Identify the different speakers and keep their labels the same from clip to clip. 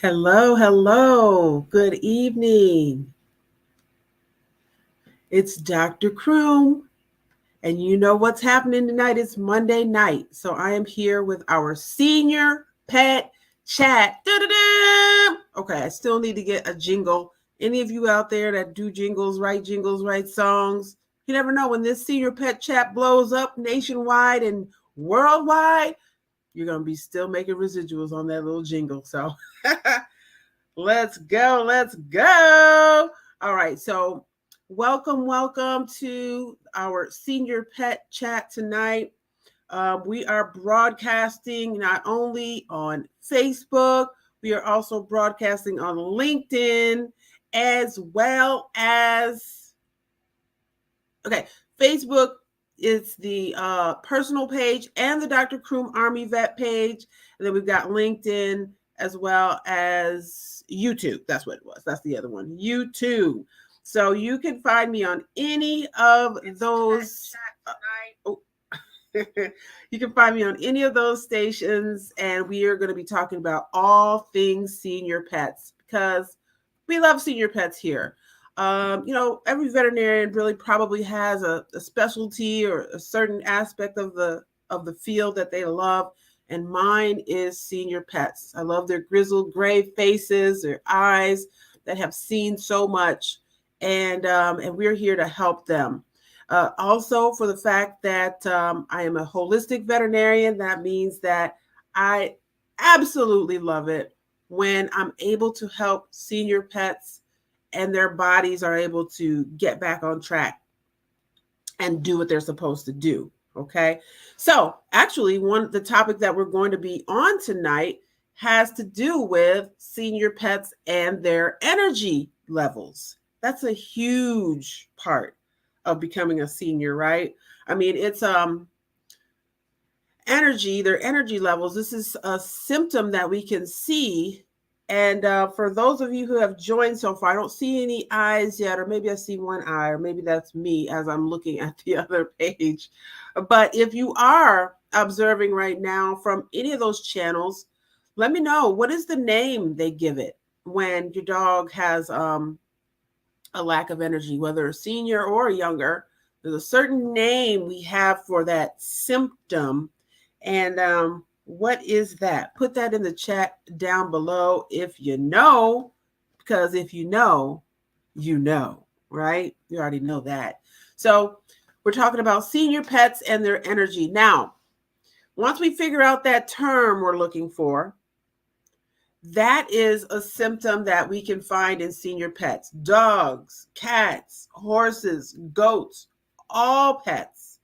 Speaker 1: Hello, hello. Good evening. It's Dr. Croom, and you know what's happening tonight? It's Monday night. So I am here with our senior pet chat. Da-da-da! Okay, I still need to get a jingle. Any of you out there that do jingles, write songs, you never know when this senior pet chat blows up nationwide and worldwide, you're going to be still making residuals on that little jingle. So let's go. Let's go. All right. So, welcome to our senior pet chat tonight. We are broadcasting not only on Facebook, we are also broadcasting on LinkedIn as well as, okay, Facebook is the personal page and the Dr. Croom Army Vet page. And then we've got LinkedIn as well as YouTube. That's what it was. That's the other one, YouTube. So you can find me on any of those. You can find me on any of those stations, and we are going to be talking about all things senior pets because we love senior pets here. Every veterinarian really probably has a specialty or a certain aspect of the field that they love, and mine is senior pets. I love their grizzled gray faces, their eyes that have seen so much, and we're here to help them. Also, for the fact that I am a holistic veterinarian, that means that I absolutely love it when I'm able to help senior pets and their bodies are able to get back on track and do what they're supposed to do. Okay. So, actually, the topic that we're going to be on tonight has to do with senior pets and their energy levels. That's a huge part of becoming a senior, right? I mean, it's their energy levels. This is a symptom that we can see. And for those of you who have joined so far, I don't see any eyes yet, or maybe I see one eye, or maybe that's me as I'm looking at the other page. But if you are observing right now from any of those channels, let me know, what is the name they give it when your dog has a lack of energy, whether a senior or a younger. There's a certain name we have for that symptom. And what is that? Put that in the chat down below if you know, because if you know, right? You already know that. So we're talking about senior pets and their energy. Now, once we figure out that term we're looking for, that is a symptom that we can find in senior pets. Dogs, cats, horses, goats, all pets.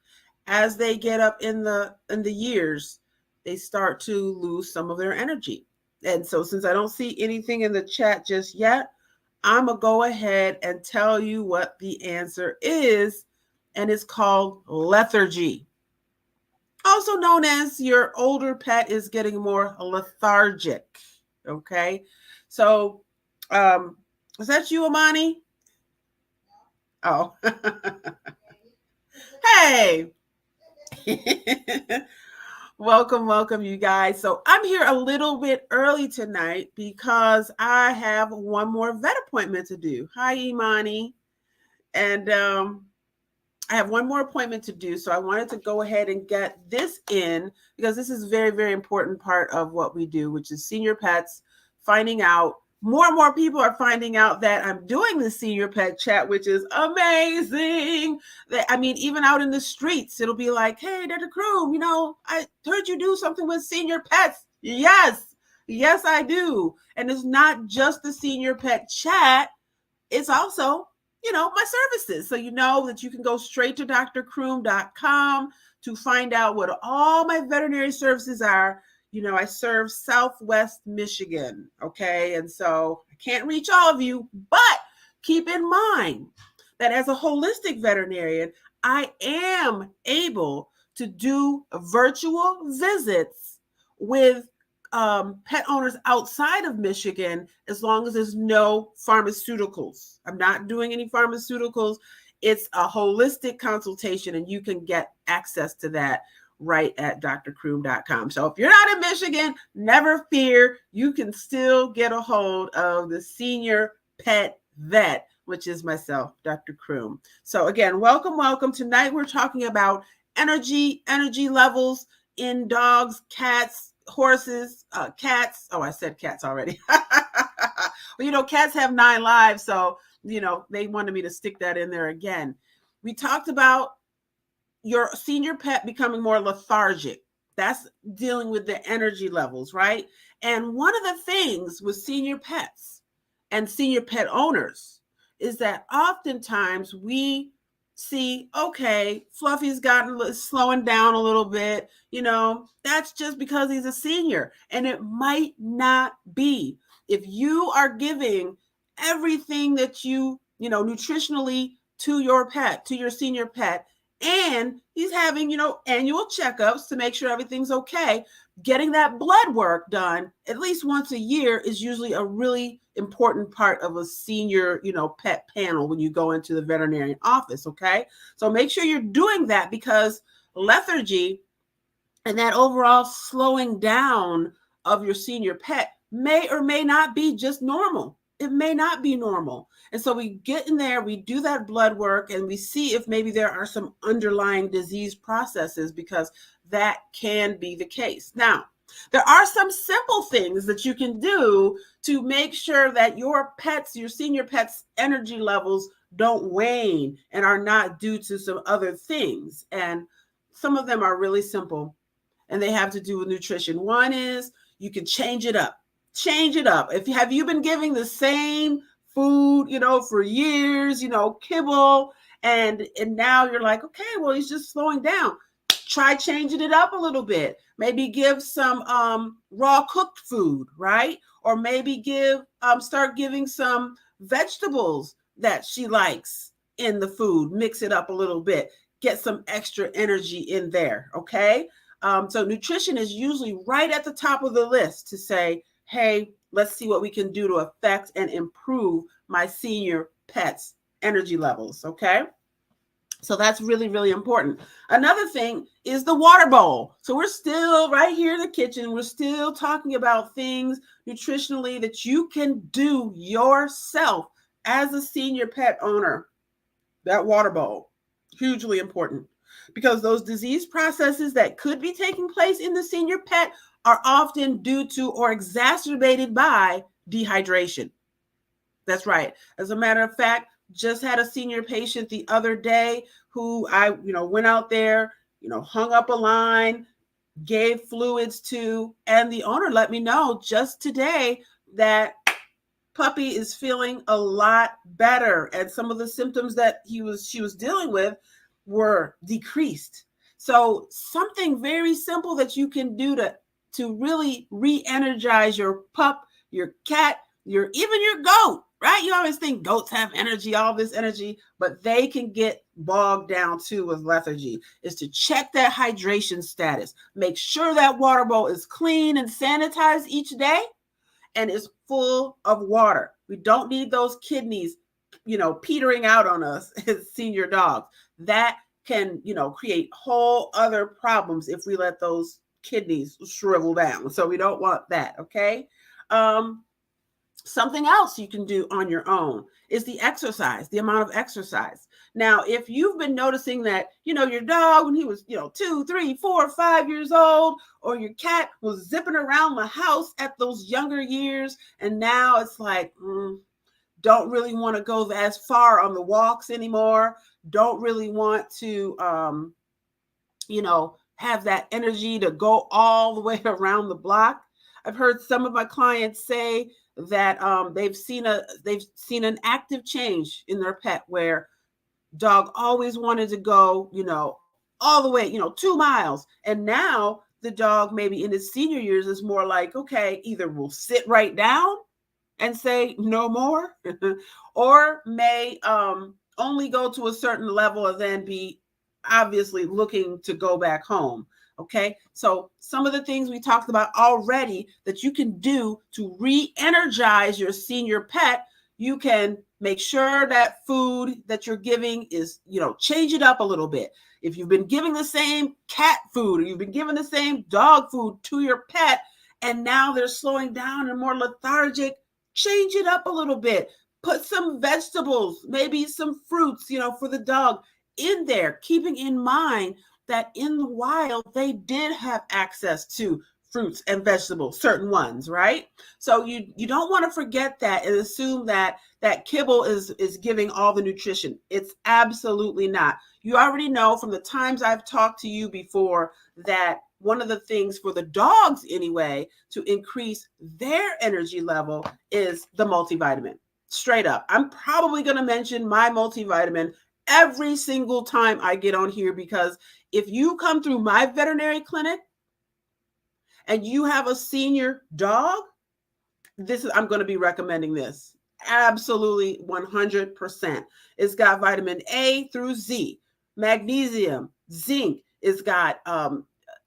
Speaker 1: As they get up in the years, they start to lose some of their energy. And so since I don't see anything in the chat just yet, I'm going to go ahead and tell you what the answer is, and it's called lethargy. Also known as your older pet is getting more lethargic. Okay, so is that you, Amani? Oh, hey. Welcome, you guys. So I'm here a little bit early tonight because I have one more vet appointment to do. Hi, Imani. And I have one more appointment to do. So I wanted to go ahead and get this in because this is a very, very important part of what we do, which is senior pets, finding out. More and more people are finding out that I'm doing the senior pet chat, which is amazing. I mean, even out in the streets, it'll be like, hey, Dr. Croom, I heard you do something with senior pets. Yes, I do. And it's not just the senior pet chat, it's also my services. So you know that you can go straight to drcroom.com to find out what all my veterinary services are. I serve Southwest Michigan, okay? And so I can't reach all of you, but keep in mind that as a holistic veterinarian, I am able to do virtual visits with pet owners outside of Michigan as long as there's no pharmaceuticals. I'm not doing any pharmaceuticals. It's a holistic consultation, and you can get access to that right at drcroom.com. So if you're not in Michigan, never fear, you can still get a hold of the Senior Pet Vet, which is myself, Dr. Croom. So again, welcome. Tonight we're talking about energy levels in dogs, cats, horses, cats. Oh, I said cats already. Well, cats have 9 lives, so they wanted me to stick that in there again. We talked about your senior pet becoming more lethargic. That's dealing with the energy levels, right? And one of the things with senior pets and senior pet owners is that oftentimes we see, okay, Fluffy's gotten slowing down a little bit. That's just because he's a senior, and it might not be. If you are giving everything that nutritionally to your pet, to your senior pet, and he's having, annual checkups to make sure everything's okay, getting that blood work done at least once a year is usually a really important part of a senior, pet panel when you go into the veterinarian office, okay? So make sure you're doing that, because lethargy and that overall slowing down of your senior pet may or may not be just normal. It may not be normal. And so we get in there, we do that blood work, and we see if maybe there are some underlying disease processes, because that can be the case. Now, there are some simple things that you can do to make sure that your senior pets' energy levels don't wane and are not due to some other things. And some of them are really simple, and they have to do with nutrition. One is you can change it up. Have you been giving the same food, for years, kibble, and now you're like, okay, well, he's just slowing down. Try changing it up a little bit. Maybe give some raw cooked food, right? Or maybe start giving some vegetables that she likes in the food. Mix it up a little bit. Get some extra energy in there, okay? So nutrition is usually right at the top of the list to say, hey, let's see what we can do to affect and improve my senior pet's energy levels, okay? So that's really, really important. Another thing is the water bowl. So we're still right here in the kitchen. We're still talking about things nutritionally that you can do yourself as a senior pet owner. That water bowl, hugely important, because those disease processes that could be taking place in the senior pet are often due to or exacerbated by dehydration. That's right. As a matter of fact, just had a senior patient the other day who I, went out there, hung up a line, gave fluids to, and the owner let me know just today that puppy is feeling a lot better, and some of the symptoms that she was dealing with were decreased. So something very simple that you can do to really re-energize your pup, your cat, even your goat, right? You always think goats have energy, all this energy, but they can get bogged down too with lethargy, is to check that hydration status. Make sure that water bowl is clean and sanitized each day and is full of water. We don't need those kidneys, petering out on us as senior dogs. That can, create whole other problems if we let those kidneys shrivel down. So we don't want that, okay? Something else you can do on your own is the exercise, the amount of exercise. Now, if you've been noticing that, your dog, when he was, 2, 3, 4, 5 years old, or your cat was zipping around the house at those younger years, and now it's like, don't really want to go as far on the walks anymore, don't really want to, have that energy to go all the way around the block. I've heard some of my clients say that they've seen an active change in their pet, where dog always wanted to go, all the way, 2 miles. And now the dog, maybe in his senior years, is more like, okay, either we'll sit right down and say no more, or may only go to a certain level and then be obviously looking to go back home. Okay, so some of the things we talked about already that you can do to re-energize your senior pet, you can Make sure that food that you're giving is, change it up a little bit. If you've been giving the same cat food or you've been giving the same dog food to your pet and now they're slowing down and more lethargic, change it up a little bit. Put some vegetables, maybe some fruits, for the dog in there, keeping in mind that in the wild, they did have access to fruits and vegetables, certain ones, right? So you don't want to forget that and assume that kibble is giving all the nutrition. It's absolutely not. You already know from the times I've talked to you before that one of the things for the dogs anyway to increase their energy level is the multivitamin. Straight up. I'm probably going to mention my multivitamin every single time I get on here, because if you come through my veterinary clinic and you have a senior dog, I'm going to be recommending this. Absolutely 100%. It's got vitamin A through Z, magnesium, zinc. It's got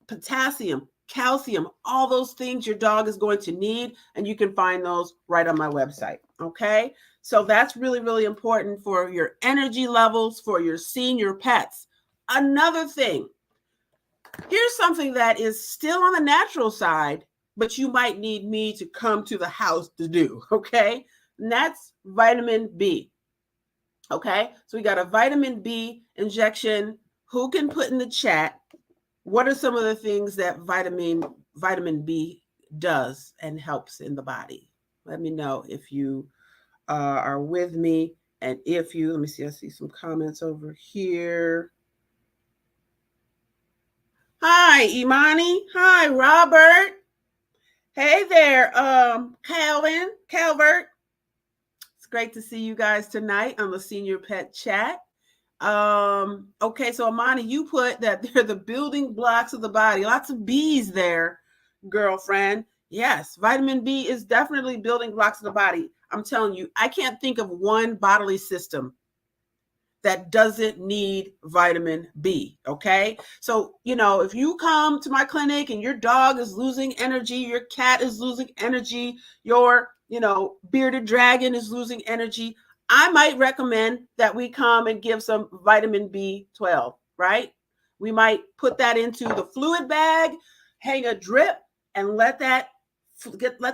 Speaker 1: potassium, calcium, all those things your dog is going to need. And you can find those right on my website. Okay. So that's really, really important for your energy levels for your senior pets. Another thing, here's something that is still on the natural side, but you might need me to come to the house to do, okay? And that's vitamin B, okay? So we got a vitamin B injection. Who can put in the chat, what are some of the things that vitamin B does and helps in the body? Let me know if you are with me. And if you, let me see, I see some comments over here. Hi, Imani. Hi, Robert. Hey there, Calvert. It's great to see you guys tonight on the Senior Pet Chat. Okay, so Imani, you put that they're the building blocks of the body. Lots of B's there, girlfriend. Yes, vitamin B is definitely building blocks of the body. I'm telling you, I can't think of one bodily system that doesn't need vitamin B, okay? So, if you come to my clinic and your dog is losing energy, your cat is losing energy, your, bearded dragon is losing energy, I might recommend that we come and give some vitamin B12, right? We might put that into the fluid bag, hang a drip, and let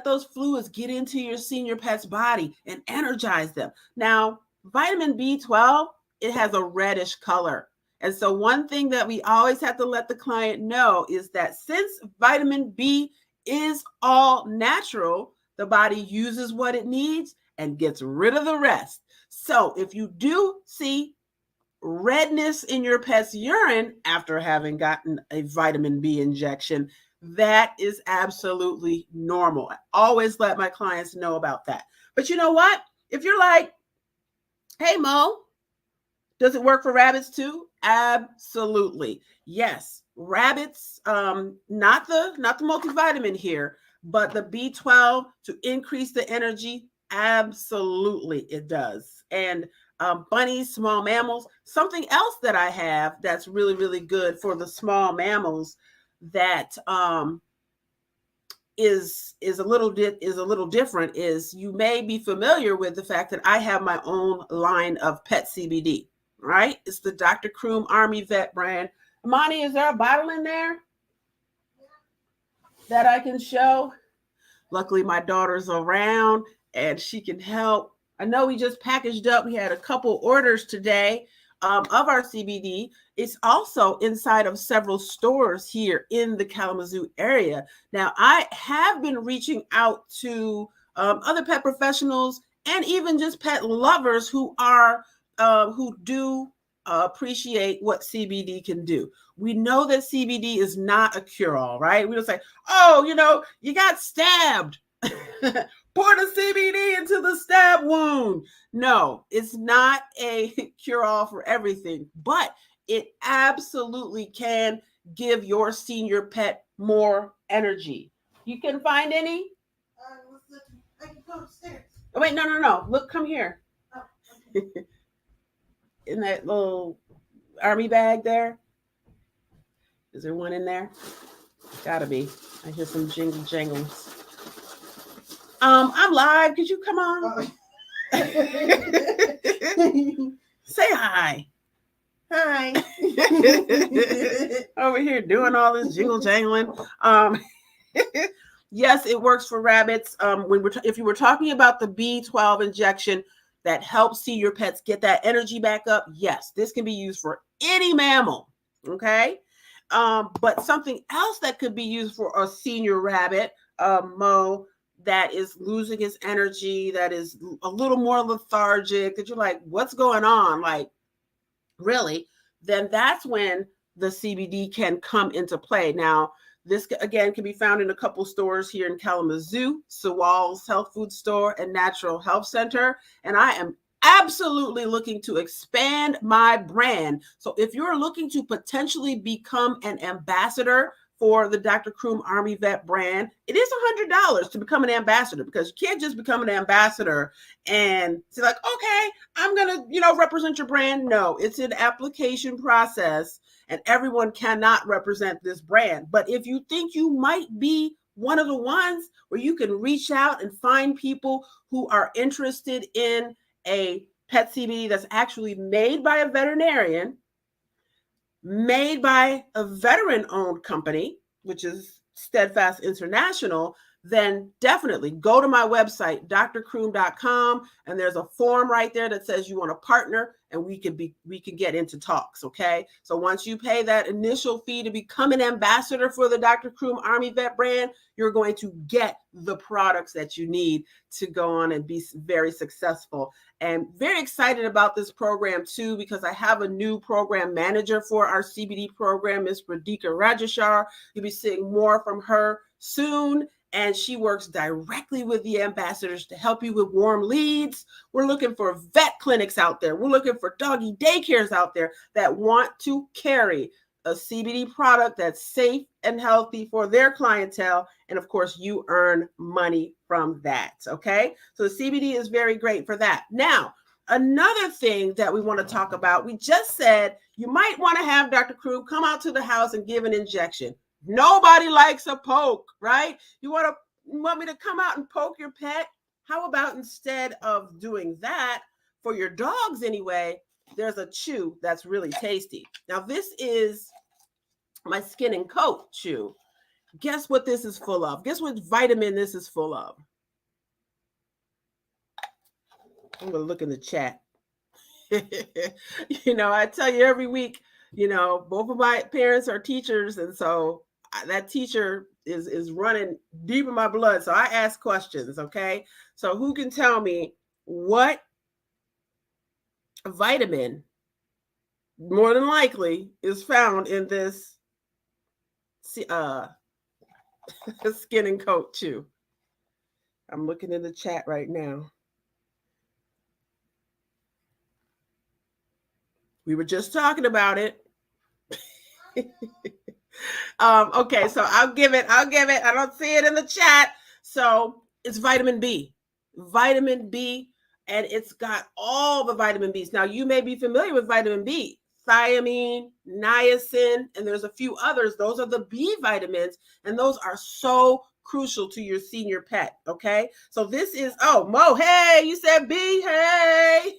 Speaker 1: those fluids get into your senior pet's body and energize them. Now, vitamin B12, it has a reddish color. And so one thing that we always have to let the client know is that since vitamin B is all natural, the body uses what it needs and gets rid of the rest. So if you do see redness in your pet's urine after having gotten a vitamin B injection, that is absolutely normal. I always let my clients know about that. But you know what? If you're like, hey, Mo, does it work for rabbits too? Absolutely. Yes. Rabbits, not the multivitamin here, but the B12 to increase the energy. Absolutely, it does. And bunnies, small mammals. Something else that I have that's really, really good for the small mammals that is a little different is you may be familiar with the fact that I have my own line of pet CBD. Right? It's the Dr. Croom Army Vet brand. Imani, is there a bottle in there that I can show? Luckily, my daughter's around and she can help. I know we just packaged up. We had a couple orders today of our CBD. It's also inside of several stores here in the Kalamazoo area. Now, I have been reaching out to other pet professionals and even just pet lovers who do appreciate what CBD can do. We know that CBD is not a cure-all, right? We don't say, oh, you got stabbed. Pour the CBD into the stab wound. No, it's not a cure-all for everything, but it absolutely can give your senior pet more energy. You can find any? I can go upstairs. Oh, wait, no. Look, come here. Oh, okay. In that little army bag there? Is there one in there? Gotta be. I hear some jingle jangles. I'm live. Could you come on? Say hi.
Speaker 2: Hi.
Speaker 1: Over here doing all this jingle jangling. Yes, it works for rabbits. If you were talking about the B12 injection that helps see your pets get that energy back up, yes, this can be used for any mammal. Okay. But something else that could be used for a senior rabbit, Mo, that is losing his energy, that is a little more lethargic, that you're like, what's going on? Like, really? Then that's when the CBD can come into play. Now, this again can be found in a couple stores here in Kalamazoo, Sewall's Health Food Store and Natural Health Center. And I am absolutely looking to expand my brand. So if you're looking to potentially become an ambassador for the Dr. Croom Army Vet brand, it is $100 to become an ambassador, because you can't just become an ambassador and say like, okay, I'm going to, represent your brand. No, it's an application process, and everyone cannot represent this brand. But if you think you might be one of the ones where you can reach out and find people who are interested in a pet CBD that's actually made by a veterinarian, made by a veteran-owned company, which is Steadfast International, then definitely go to my website, drcroom.com, and there's a form right there that says you want to partner, and we can get into talks. Okay. So once you pay that initial fee to become an ambassador for the Dr. Croom Army Vet brand, you're going to get the products that you need to go on and be very successful. And very excited about this program too, because I have a new program manager for our CBD program, Ms. Radhika Rajeshar. You'll be seeing more from her soon. And she works directly with the ambassadors to help you with warm leads. We're looking for vet clinics out there. We're looking for doggy daycares out there that want to carry a CBD product that's safe and healthy for their clientele. And of course, you earn money from that. Okay. So the CBD is very great for that. Now, another thing that we want to talk about, we just said you might want to have Dr. Croom come out to the house and give an injection. Nobody likes a poke, right? You want me to come out and poke your pet? How about instead of doing that for your dogs anyway, there's a chew that's really tasty. Now, this is my Skin and Coat chew. Guess what this is full of? Guess what vitamin this is full of? I'm going to look in the chat. I tell you every week, both of my parents are teachers, and so that teacher is running deep in my blood. So I ask questions. Okay. So who can tell me what vitamin more than likely is found in this Skin and Coat chew? I'm looking in the chat right now. We were just talking about it. Okay, so I'll give it. I don't see it in the chat. So it's vitamin B. Vitamin B, and it's got all the vitamin Bs. Now, you may be familiar with vitamin B, thiamine, niacin, and there's a few others. Those are the B vitamins, and those are so crucial to your senior pet. Okay, so this is, Mo, hey, you said B, hey.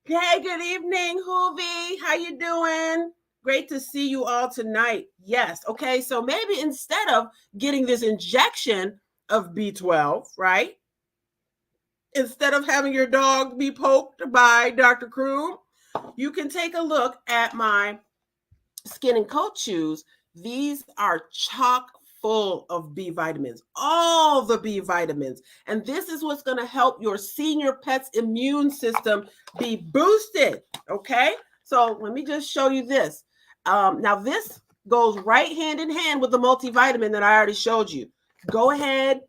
Speaker 1: Hey, good evening, Hoovie. How you doing? Great to see you all tonight. Yes. Okay. So maybe instead of getting this injection of B12, right? Instead of having your dog be poked by Dr. Croom, you can take a look at my Skin and Coat chews. These are chock full of B vitamins, all the B vitamins. And this is what's going to help your senior pet's immune system be boosted. Okay. So let me just show you this. Now, this goes right hand in hand with the multivitamin that I already showed you. Go ahead,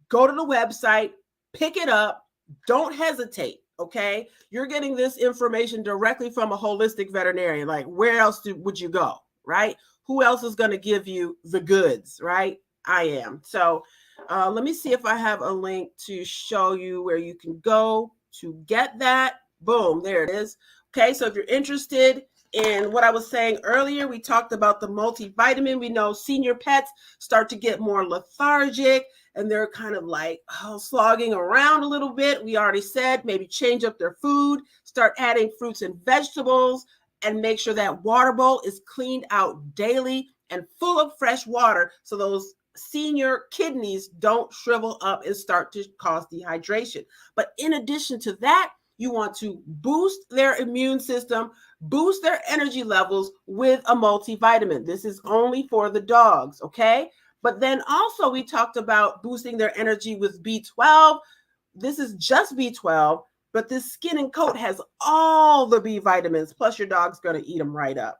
Speaker 1: go to the website, pick it up. Don't hesitate. Okay. You're getting this information directly from a holistic veterinarian. Like, where else would you go? Right? Who else is going to give you the goods? Right? I am. So let me see if I have a link to show you where you can go to get that. Boom. There it is. Okay. So if you're interested in what I was saying earlier, we talked about the multivitamin. We know senior pets start to get more lethargic, and they're kind of like slogging around a little bit. We already said maybe change up their food, start adding fruits and vegetables, and make sure that water bowl is cleaned out daily and full of fresh water so those senior kidneys don't shrivel up and start to cause dehydration. But in addition to that, you want to boost their immune system, boost their energy levels with a multivitamin. This is only for the dogs, okay? But then also we talked about boosting their energy with B12. This is just B12, but this skin and coat has all the B vitamins, plus your dog's going to eat them right up.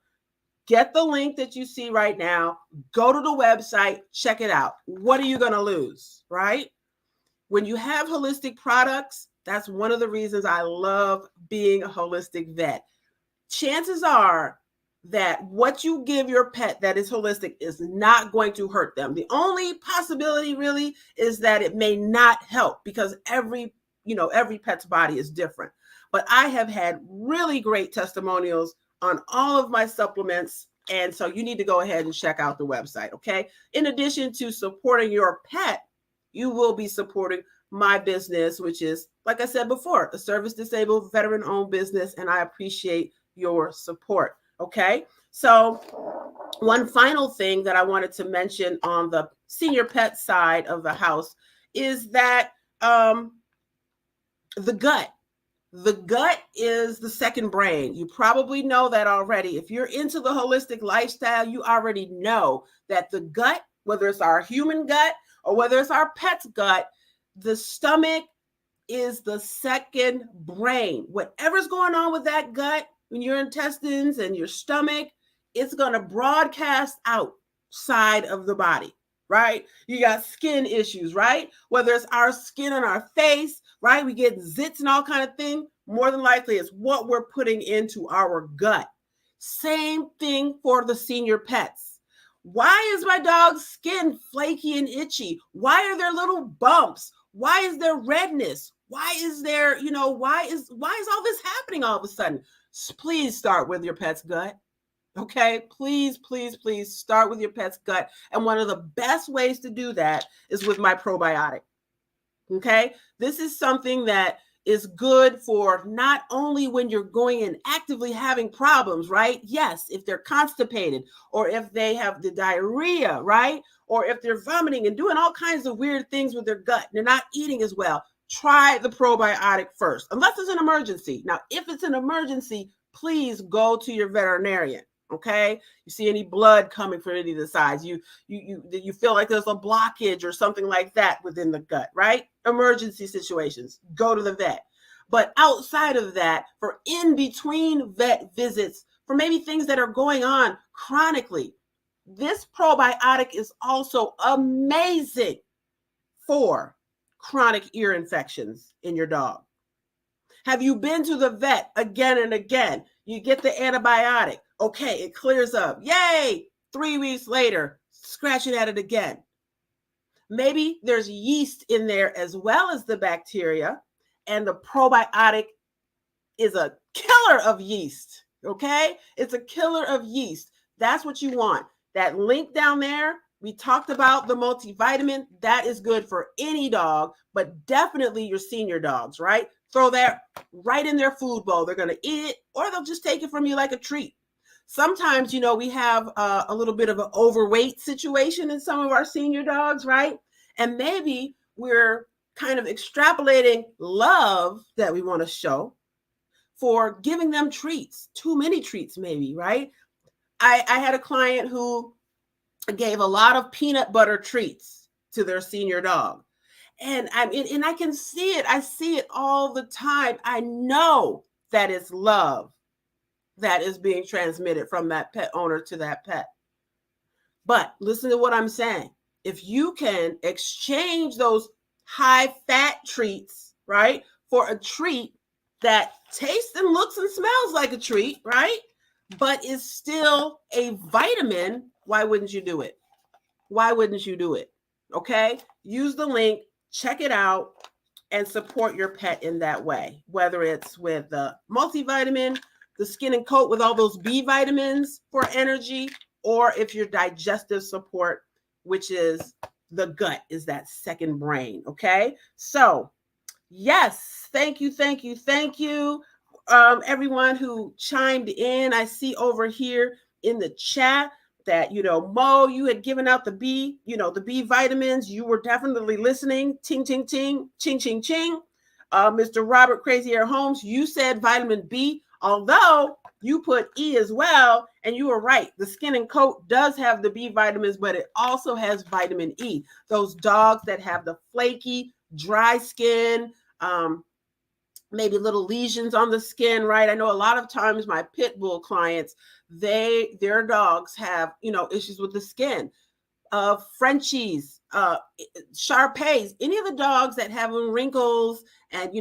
Speaker 1: Get the link that you see right now. Go to the website, check it out. What are you going to lose, right? When you have holistic products, that's one of the reasons I love being a holistic vet. Chances are that what you give your pet that is holistic is not going to hurt them. The only possibility really is that it may not help because every pet's body is different. But I have had really great testimonials on all of my supplements. And so you need to go ahead and check out the website, okay? In addition to supporting your pet, you will be supporting my business, which is, like I said before, a service-disabled, veteran-owned business, and I appreciate your support, okay? So one final thing that I wanted to mention on the senior pet side of the house is that the gut. The gut is the second brain. You probably know that already. If you're into the holistic lifestyle, you already know that the gut, whether it's our human gut or whether it's our pet's gut, the stomach is the second brain. Whatever's going on with that gut, in your intestines and your stomach, it's going to broadcast outside of the body, right? You got skin issues, right? Whether it's our skin on our face, right? We get zits and all kind of thing. More than likely, it's what we're putting into our gut. Same thing for the senior pets. Why is my dog's skin flaky and itchy? Why are there little bumps? Why is there redness? Why is there, why is all this happening all of a sudden? Please start with your pet's gut. Okay, please, please, please start with your pet's gut. And one of the best ways to do that is with my probiotic. Okay, this is something that is good for not only when you're going and actively having problems, right? Yes, if they're constipated or if they have the diarrhea, right? Or if they're vomiting and doing all kinds of weird things with their gut, they're not eating as well. Try the probiotic first, unless it's an emergency. Now, if it's an emergency, please go to your veterinarian. Okay, you see any blood coming from any of the sides, you feel like there's a blockage or something like that within the gut, right? Emergency situations, go to the vet. But outside of that, for in between vet visits, for maybe things that are going on chronically, this probiotic is also amazing for chronic ear infections in your dog. Have you been to the vet again and again? You get the antibiotic. Okay, it clears up. Yay! 3 weeks later, scratching at it again. Maybe there's yeast in there as well as the bacteria, and the probiotic is a killer of yeast. Okay? It's a killer of yeast. That's what you want. That link down there, we talked about the multivitamin. That is good for any dog, but definitely your senior dogs, right? Throw that right in their food bowl. They're going to eat it, or they'll just take it from you like a treat. Sometimes, we have a little bit of an overweight situation in some of our senior dogs, right? And maybe we're kind of extrapolating love that we want to show for giving them treats, too many treats maybe, right? I had a client who gave a lot of peanut butter treats to their senior dog. And I can see it. I see it all the time. I know that it's love that is being transmitted from that pet owner to that pet. But listen to what I'm saying. If you can exchange those high fat treats, right, for a treat that tastes and looks and smells like a treat, right, but is still a vitamin, why wouldn't you do it? Why wouldn't you do it? Okay, use the link, check it out, and support your pet in that way, whether it's with the multivitamin, the skin and coat with all those B vitamins for energy, or if your digestive support, which is the gut is that second brain. Okay. So, yes, thank you, thank you, thank you. Everyone who chimed in, I see over here in the chat that, Mo, you had given out the the B vitamins. You were definitely listening. Ting, ting, ting, ching, ching, ching. Mr. Robert Crazy Air Holmes, you said vitamin B, although you put E as well, and you were right. The skin and coat does have the B vitamins, but it also has vitamin E. Those dogs that have the flaky, dry skin, maybe little lesions on the skin, right? I know a lot of times my pit bull clients, their dogs have, issues with the skin. Frenchies, Shar-Peis, any of the dogs that have wrinkles and,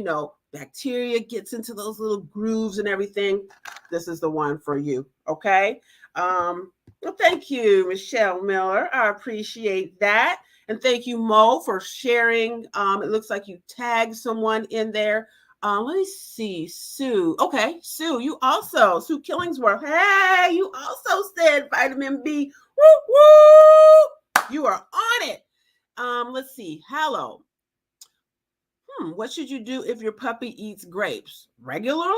Speaker 1: bacteria gets into those little grooves and everything, this is the one for you, okay? Well, thank you, Michelle Miller. I appreciate that. And thank you, Mo, for sharing. It looks like you tagged someone in there. Let me see, Sue. Okay, Sue, Sue Killingsworth. Hey, you also said vitamin B. Woo, woo! You are on it. Let's see. Hello. What should you do if your puppy eats grapes? Regularly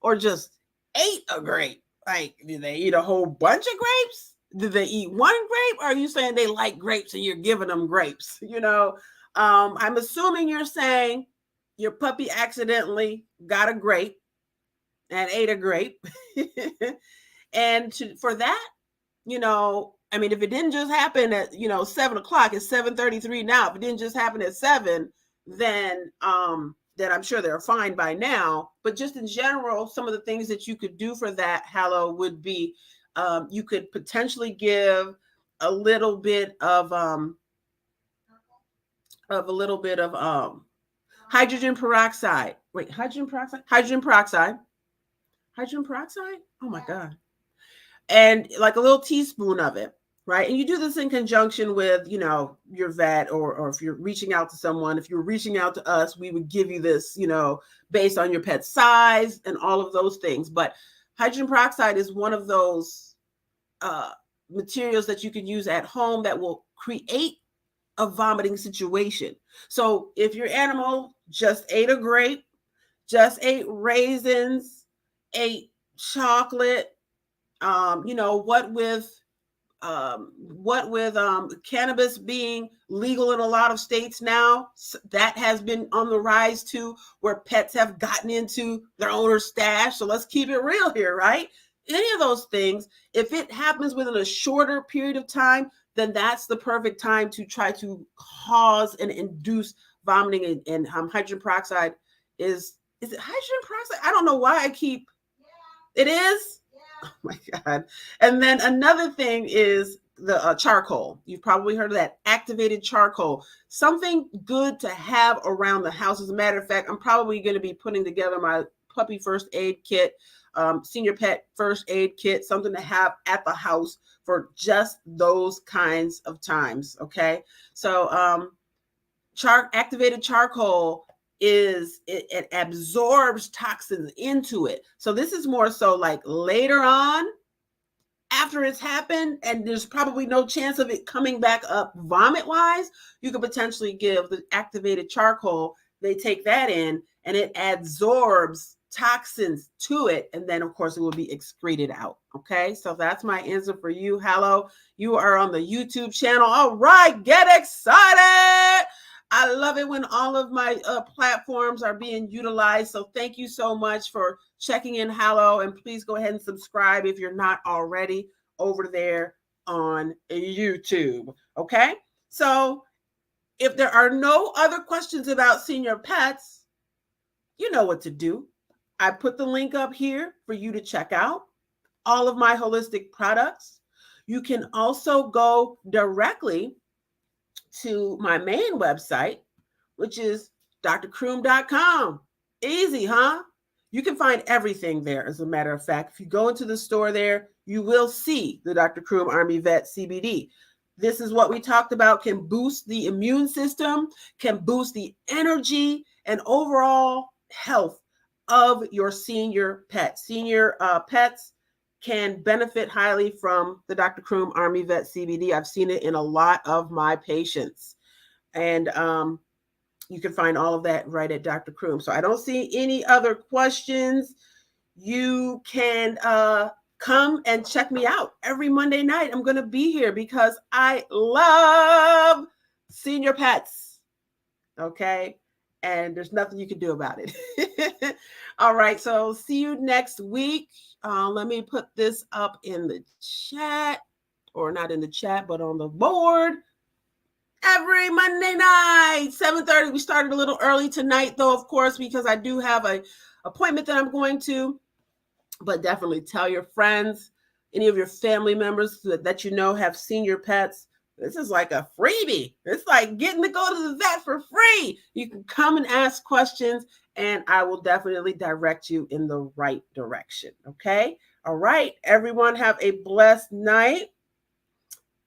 Speaker 1: or just ate a grape? Like, did they eat a whole bunch of grapes? Did they eat one grape? Or are you saying they like grapes and you're giving them grapes? I'm assuming you're saying your puppy accidentally got a grape and ate a grape. And for that, if it didn't just happen at 7 o'clock, it's 7:33 now. If it didn't just happen at 7, then I'm sure they're fine by now. But just in general, some of the things that you could do for that, Hallow, would be you could potentially give a little bit of hydrogen peroxide. Wait, hydrogen peroxide? Hydrogen peroxide. Hydrogen peroxide? Oh my God. And like a little teaspoon of it, right? And you do this in conjunction with, your vet, or if you're reaching out to someone. If you're reaching out to us, we would give you this, based on your pet's size and all of those things. But hydrogen peroxide is one of those materials that you can use at home that will create a vomiting situation. So if your animal just ate a grape, just ate raisins, ate chocolate, what with cannabis being legal in a lot of states now, that has been on the rise too, where pets have gotten into their owner's stash. So let's keep it real here, right? Any of those things, if it happens within a shorter period of time, then that's the perfect time to try to cause and induce vomiting. And hydrogen peroxide is it hydrogen peroxide? I don't know why I keep. Yeah. It is. Oh my God. And then another thing is the charcoal. You've probably heard of that, activated charcoal. Something good to have around the house. As a matter of fact, I'm probably going to be putting together my puppy first aid kit, senior pet first aid kit, something to have at the house for just those kinds of times. Okay. So activated charcoal it absorbs toxins into it. So this is more so like later on, after it's happened, and there's probably no chance of it coming back up vomit wise, you could potentially give the activated charcoal. They take that in and it absorbs toxins to it, and then of course it will be excreted out. Okay, so that's my answer for you. Hello, you are on the YouTube channel. All right, get excited. I love it when all of my platforms are being utilized. So thank you so much for checking in, Hallow, and please go ahead and subscribe if you're not already over there on YouTube. Okay, so if there are no other questions about senior pets, you know what to do. I put the link up here for you to check out all of my holistic products. You can also go directly to my main website, which is drcroom.com. Easy, huh? You can find everything there. As a matter of fact, if you go into the store there, you will see the Dr. Croom Army Vet CBD. This is what we talked about, can boost the immune system, can boost the energy and overall health of your senior pets. Senior pets can benefit highly from the Dr. Croom Army Vet CBD. I've seen it in a lot of my patients. And you can find all of that right at Dr. Croom. So I don't see any other questions. You can come and check me out every Monday night. I'm going to be here because I love senior pets. Okay. And there's nothing you can do about it. All right. So see you next week. Let me put this up in the chat, or not in the chat, but on the board. Every Monday night, 7:30. We started a little early tonight, though, of course, because I do have a appointment that I'm going to. But definitely tell your friends, any of your family members that you know have senior pets. This is like a freebie. It's like getting to go to the vet for free. You can come and ask questions, and I will definitely direct you in the right direction. Okay? All right. Everyone have a blessed night.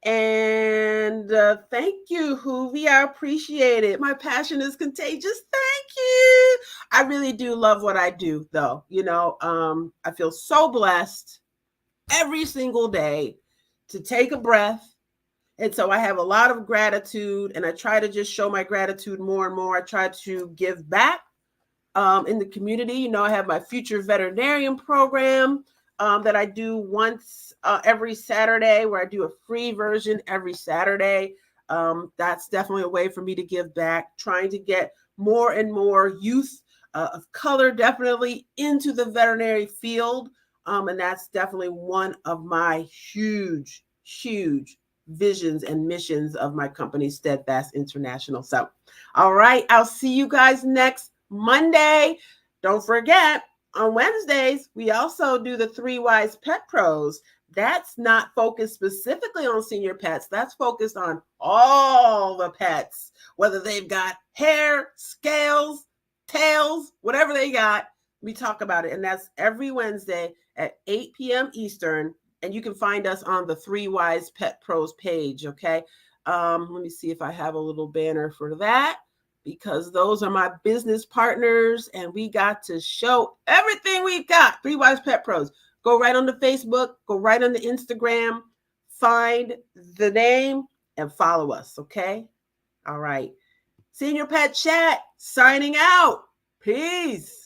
Speaker 1: And thank you, Hoovie. I appreciate it. My passion is contagious. Thank you. I really do love what I do, though. I feel so blessed every single day to take a breath. And so I have a lot of gratitude, and I try to just show my gratitude more and more. I try to give back in the community. I have my Future Veterinarian program that I do once every Saturday, where I do a free version every Saturday. That's definitely a way for me to give back, trying to get more and more youth of color definitely into the veterinary field. And that's definitely one of my huge, huge visions and missions of my company, Steadfast International. So, all right, I'll see you guys next Monday. Don't forget, on Wednesdays, we also do the 3 Wise Pet Pros. That's not focused specifically on senior pets. That's focused on all the pets, whether they've got hair, scales, tails, whatever they got. We talk about it. And that's every Wednesday at 8 p.m. Eastern. And you can find us on the 3 Wise Pet Pros page. Okay. Let me see if I have a little banner for that, because those are my business partners, and we got to show everything we've got. 3 Wise Pet Pros. Go right on the Facebook, go right on the Instagram, find the name, and follow us, okay? All right. Senior Pet Chat, signing out. Peace.